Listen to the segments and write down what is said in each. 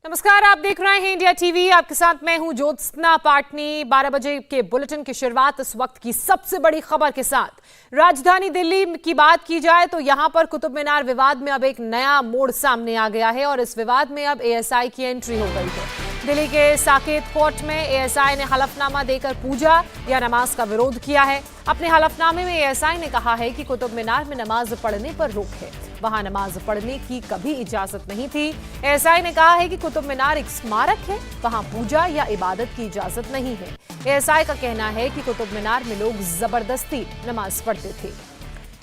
नमस्कार, आप देख रहे हैं इंडिया टीवी। आपके साथ मैं हूं ज्योत्सना पाटनी। 12 बजे के बुलेटिन की शुरुआत इस वक्त की सबसे बड़ी खबर के साथ। राजधानी दिल्ली की बात की जाए तो यहां पर कुतुब मीनार विवाद में अब एक नया मोड़ सामने आ गया है और इस विवाद में अब एएसआई की एंट्री हो गई है। दिल्ली के साकेत कोर्ट में एएसआई ने हलफनामा देकर पूजा या नमाज का विरोध किया है। अपने हलफनामे में एएसआई ने कहा है कि कुतुब मीनार में नमाज पढ़ने पर रोक है, वहां नमाज पढ़ने की कभी इजाजत नहीं थी। एएसआई ने कहा है कि कुतुब मीनार एक स्मारक है, वहां पूजा या इबादत की इजाजत नहीं है। एएसआई का कहना है कि कुतुब मीनार में लोग जबरदस्ती नमाज पढ़ते थे।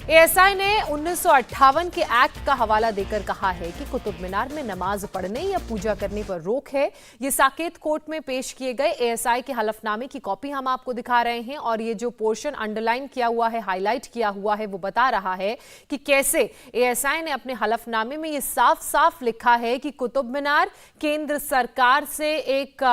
एएसआई ने 1958 के एक्ट का हवाला देकर कहा है कि कुतुब मीनार में नमाज पढ़ने या पूजा करने पर रोक है। ये साकेत कोर्ट में पेश किए गए एएसआई के हलफनामे की कॉपी हम आपको दिखा रहे हैं और ये जो पोर्शन अंडरलाइन किया हुआ है, हाईलाइट किया हुआ है, वो बता रहा है कि कैसे एएसआई ने अपने हलफनामे में ये साफ साफ लिखा है कि कुतुब मीनार केंद्र सरकार से एक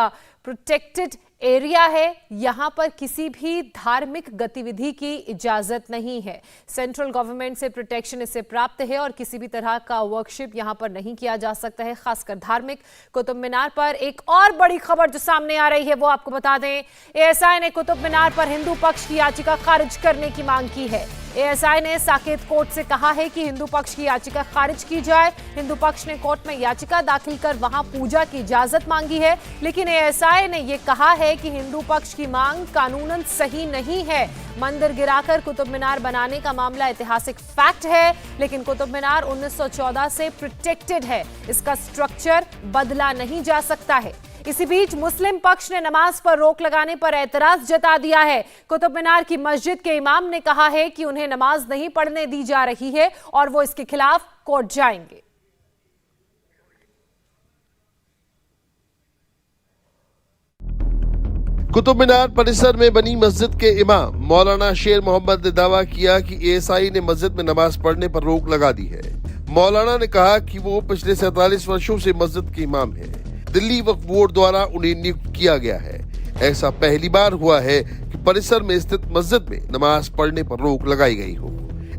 प्रोटेक्टेड एरिया है, यहां पर किसी भी धार्मिक गतिविधि की इजाजत नहीं है। सेंट्रल गवर्नमेंट से प्रोटेक्शन इससे प्राप्त है और किसी भी तरह का वर्कशिप यहां पर नहीं किया जा सकता है, खासकर धार्मिक। कुतुब मीनार पर एक और बड़ी खबर जो सामने आ रही है वो आपको बता दें। एएसआई ने कुतुब मीनार पर हिंदू पक्ष की याचिका खारिज करने की मांग की है। एएसआई ने साकेत कोर्ट से कहा है कि हिंदू पक्ष की याचिका खारिज की जाए। हिंदू पक्ष ने कोर्ट में याचिका दाखिल कर वहां पूजा की इजाजत मांगी है, लेकिन एएसआई ने यह कहा है कि हिंदू पक्ष की मांग कानूनन सही नहीं है। मंदिर गिराकर कुतुब मीनार बनाने का मामला ऐतिहासिक फैक्ट है, लेकिन कुतुब मीनार 1914 से प्रोटेक्टेड है, इसका स्ट्रक्चर बदला नहीं जा सकता है। इसी बीच मुस्लिम पक्ष ने नमाज पर रोक लगाने पर एतराज जता दिया है। कुतुब मीनार की मस्जिद के इमाम ने कहा है कि उन्हें नमाज नहीं पढ़ने दी जा रही है और वो इसके खिलाफ कोर्ट जाएंगे। कुतुब मीनार परिसर में बनी मस्जिद के इमाम मौलाना शेर मोहम्मद ने दावा किया कि एएसआई ने मस्जिद में नमाज पढ़ने पर रोक लगा दी है। मौलाना ने कहा कि वो पिछले 47 वर्षों से मस्जिद के इमाम हैं। दिल्ली वक्फ बोर्ड द्वारा उन्हें नियुक्त किया गया है। ऐसा पहली बार हुआ है कि परिसर में स्थित मस्जिद में नमाज पढ़ने पर रोक लगाई गई हो।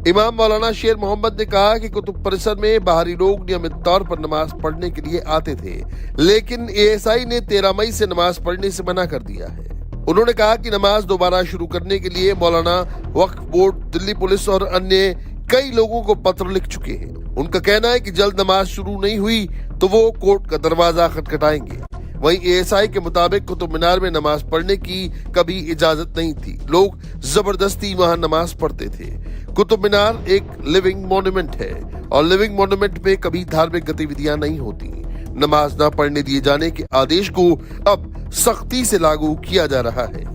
इमाम मौलाना शेर मोहम्मद ने कहा कि कुतुब परिसर में बाहरी लोग नियमित तौर पर नमाज पढ़ने के लिए आते थे, लेकिन एएसआई ने 13 मई से नमाज पढ़ने से मना कर दिया है। उन्होंने कहा कि नमाज दोबारा शुरू करने के लिए मौलाना वक्फ बोर्ड, दिल्ली पुलिस और अन्य कई लोगों को पत्र लिख चुके हैं। उनका कहना है कि जल्द नमाज शुरू नहीं हुई तो वो कोर्ट का दरवाजा खटखटाएंगे। वहीं एएसआई के मुताबिक कुतुब मीनार में नमाज पढ़ने की कभी इजाजत नहीं थी, लोग जबरदस्ती वहां नमाज पढ़ते थे। कुतुब मीनार एक लिविंग मॉन्यूमेंट है और लिविंग मॉन्यूमेंट में कभी धार्मिक गतिविधियां नहीं होती। नमाज न पढ़ने दिए जाने के आदेश को अब सख्ती से लागू किया जा रहा है।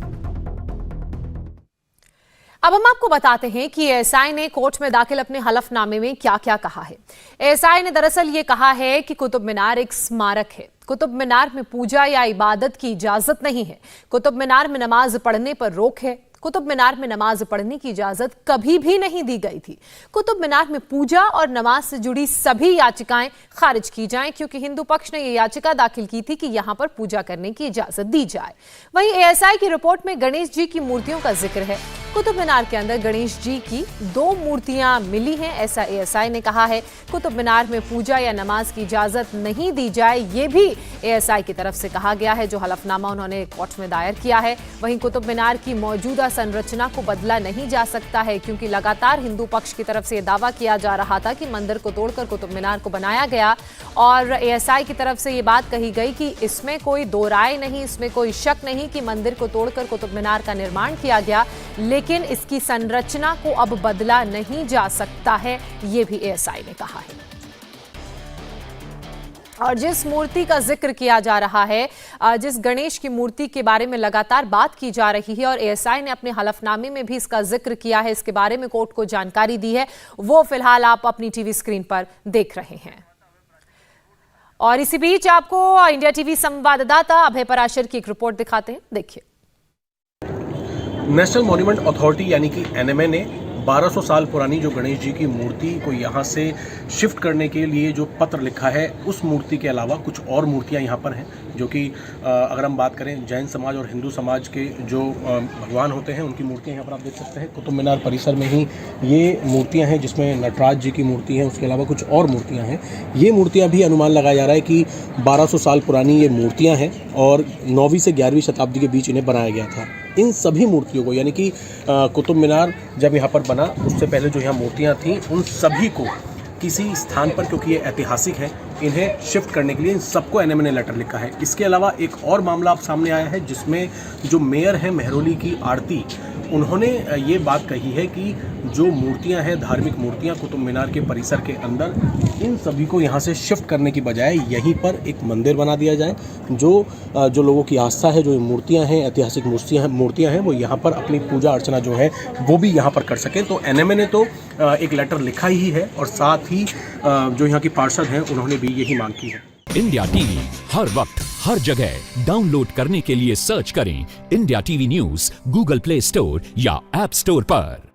अब हम आपको बताते हैं कि एएसआई ने कोर्ट में दाखिल अपने हलफनामे में क्या क्या कहा है। एएसआई ने दरअसल ये कहा है कि कुतुब मीनार एक स्मारक है, कुतुब मीनार में पूजा या इबादत की इजाजत नहीं है। कुतुब मीनार में नमाज पढ़ने पर रोक है। कुतुब मीनार में नमाज पढ़ने की इजाजत कभी भी नहीं दी गई थी। कुतुब मीनार में पूजा और नमाज से जुड़ी सभी याचिकाएं खारिज की जाएं, क्योंकि हिंदू पक्ष ने यह याचिका दाखिल की थी कि यहां पर पूजा करने की इजाजत दी जाए। वहीं एएसआई की रिपोर्ट में गणेश जी की मूर्तियों का जिक्र है। कुतुब मीनार के अंदर गणेश जी की 2 मूर्तियां मिली हैं, ऐसा एएसआई ने कहा है। कुतुब मीनार में पूजा या नमाज की इजाजत नहीं दी जाए, ये भी एएसआई की तरफ से कहा गया है, जो हलफनामा उन्होंने कोर्ट में दायर किया है। वहीं कुतुब मीनार की मौजूदा संरचना को बदला नहीं जा सकता है, क्योंकि लगातार हिंदू पक्ष की तरफ से यह दावा किया जा रहा था कि मंदिर को तोड़कर कुतुब मीनार को बनाया गया और एएसआई की तरफ से ये बात कही गई कि इसमें कोई दो राय नहीं, इसमें कोई शक नहीं कि मंदिर को तोड़कर कुतुब मीनार का निर्माण किया गया, लेकिन इसकी संरचना को अब बदला नहीं जा सकता है, ये भी एएसआई ने कहा है। और जिस मूर्ति का जिक्र किया जा रहा है, जिस गणेश की मूर्ति के बारे में लगातार बात की जा रही है और एएसआई ने अपने हलफनामे में भी इसका जिक्र किया है, इसके बारे में कोर्ट को जानकारी दी है, वो फिलहाल आप अपनी टीवी स्क्रीन पर देख रहे हैं। और इसी बीच आपको इंडिया टीवी संवाददाता अभय पराशर की एक रिपोर्ट दिखाते हैं, देखिए। नेशनल मॉन्यूमेंट अथॉरिटी यानी कि एनएमए ने 1200 साल पुरानी जो गणेश जी की मूर्ति को यहाँ से शिफ्ट करने के लिए जो पत्र लिखा है, उस मूर्ति के अलावा कुछ और मूर्तियाँ यहाँ पर हैं, जो कि अगर हम बात करें जैन समाज और हिंदू समाज के जो भगवान होते हैं उनकी मूर्तियाँ यहाँ पर आप देख सकते हैं। कुतुब मीनार परिसर में ही ये मूर्तियाँ हैं, जिसमें नटराज जी की मूर्ति है, उसके अलावा कुछ और मूर्तियाँ हैं। ये मूर्तियाँ भी अनुमान लगाया जा रहा है कि 1200 साल पुरानी ये मूर्तियाँ हैं और 9वीं से 11वीं शताब्दी के बीच इन्हें बनाया गया था। इन सभी मूर्तियों को, यानी कि कुतुब मीनार जब यहाँ पर बना उससे पहले जो यहाँ मूर्तियाँ थीं, उन सभी को किसी स्थान पर, क्योंकि ये ऐतिहासिक है, इन्हें शिफ्ट करने के लिए इन सबको एनएमए ने लेटर लिखा है। इसके अलावा एक और मामला आप सामने आया है, जिसमें जो मेयर हैं मेहरौली की आरती, उन्होंने ये बात कही है कि जो मूर्तियां हैं, धार्मिक मूर्तियां कुतुब मीनार के परिसर के अंदर, इन सभी को यहाँ से शिफ्ट करने की बजाय यहीं पर एक मंदिर बना दिया जाए। जो लोगों की आस्था है, जो मूर्तियां हैं, ऐतिहासिक मूर्तियां हैं, वो यहाँ पर अपनी पूजा अर्चना जो है वो भी यहाँ पर कर सकें। तो एनएमए ने तो एक लेटर लिखा ही है और साथ ही जो यहाँ की पार्षद हैं उन्होंने भी यही मांग की है। इंडिया टीवी हर वक्त हर जगह डाउनलोड करने के लिए सर्च करें India TV news Google play store या ऐप स्टोर पर।